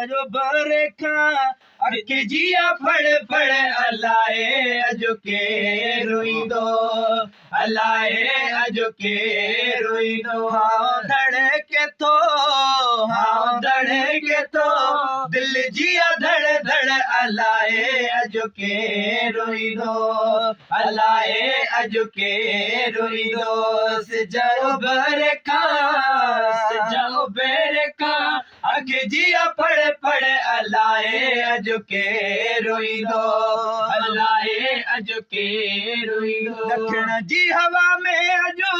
जो बरे खां अख जिया फड़ फड़ अलाए अजो के रोईंदो अलाए अजो के रोईंदो हाँ धड़के तो दिल जिया धड़ धड़ अलाए अजो के रोईंदो अलाए अजो के रोईंदो सिजाओ बरे खां अख जिया फड़ फड़ अलाए अजो के रोईंदो अलाए अजो के रोईंदो दखिण जी हवा में अजो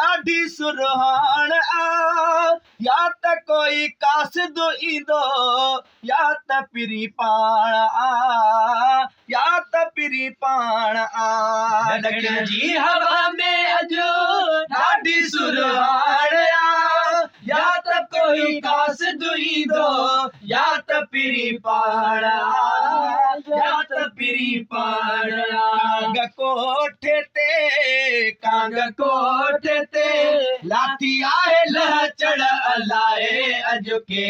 ॾाढी सुरहाण आ या त कोई कासिदो ईंदो या त पिरी पाण आ या त पिरी पाण आ दखिण जी हवा में अजो ॾाढी सुरहाण आ या त कोई कासिदो ईंदो या त पिरी पाण आ या त पिरी पाण आ कांग कोठे ते लाठी आहे लहचड़ अलाए अजो के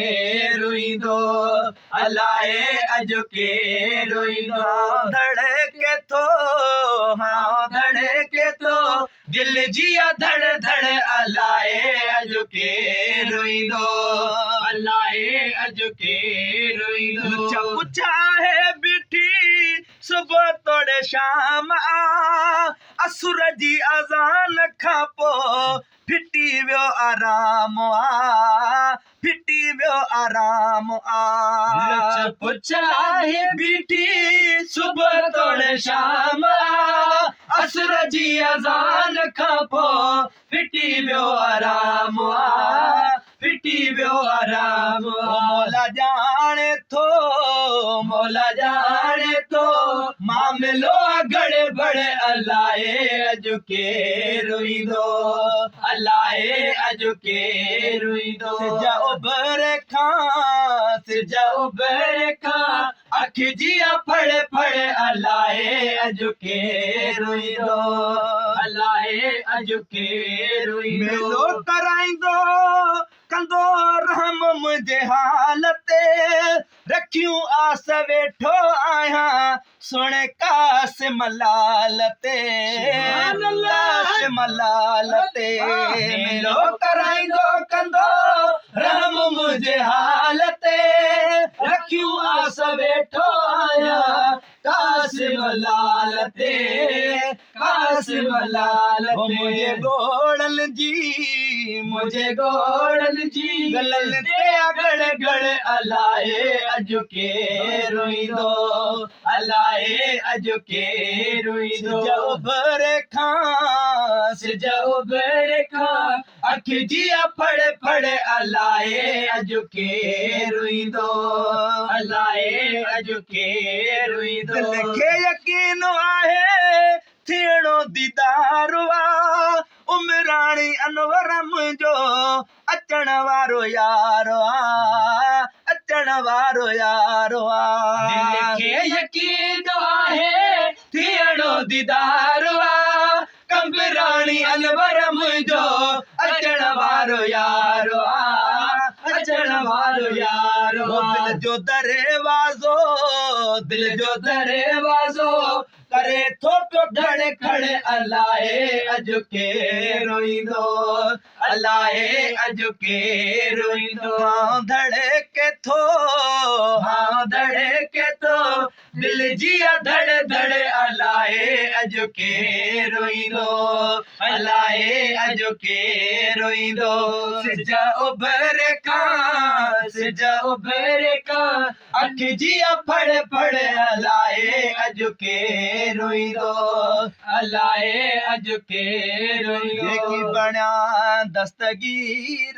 रोईंदो अलाए अजो के रोईंदो धड़के तो दिल जिया धड़ धड़ अलाए अजो के रोईंदो अलाए अजो के रोईंदो पुछा है बिठी सुबह तोड़े शाम आ असुर जी अज़ान खां पोइ फिटी वियो आराम आ फिटी वियो आराम आ पुछा है बिठी सुबह तोड़े शाम आ असुर जी अज़ान खां पोइ फिटी वियो आराम आ फिटी वियो आराम मौला जाने थो मामिलो गड़बड़ अलाए अजो के रोईंदो अलाए अजो के रोईंदो सिजा उभरे खां अख जिया फड़ फड़ अलाए अजो के रोईंदो अलाए अजो के रोईंदो मेलो कराईंदो कंदो रहम मुंहिंजे हाल ते रखियूं आस वेठो आहियां सुणे कासिम लाल ते मेलो कराईंदो कंदो रहम मुंहिंजे हाल ते रखियूं आस वेठो आहियां कासिम लाल ते मुंहिंजे गोड़नि जी गलनि ते गड़ गड़ अलाए अजो के रोईंदो अलाए अजो के रोईंदो सिजा उभरे खां अख जिया फड़ फड़ अलाए अजो के रोईंदो अलाए अजो के रोईंदो दिल खे यकीन आहे थियणो दीदार आ उमराणी अनवर मुंहिंजो अचण वारो यारो आ अचण वारो यारो आ दिल खे यकीन आहे थियणो दीदार आ कंबराणी अनवर मुंहिंजो अचण वारो यारो आ अचण वारो यारो दिल जो दरवाज़ो करे थो पियो धड़कण अलाए अजो के रोईंदो अलाए अजो के रोईंदो धड़के थो दिल जिया धड़ धड़ अलाए अजो के रोईंदो अलाए अजो के रोईंदो सिजा उभरे खां अख जिया फड़ फड़ अलाए अजो के रोईंदो अलाए अजो के रोईंदो बणिया दस्तगीर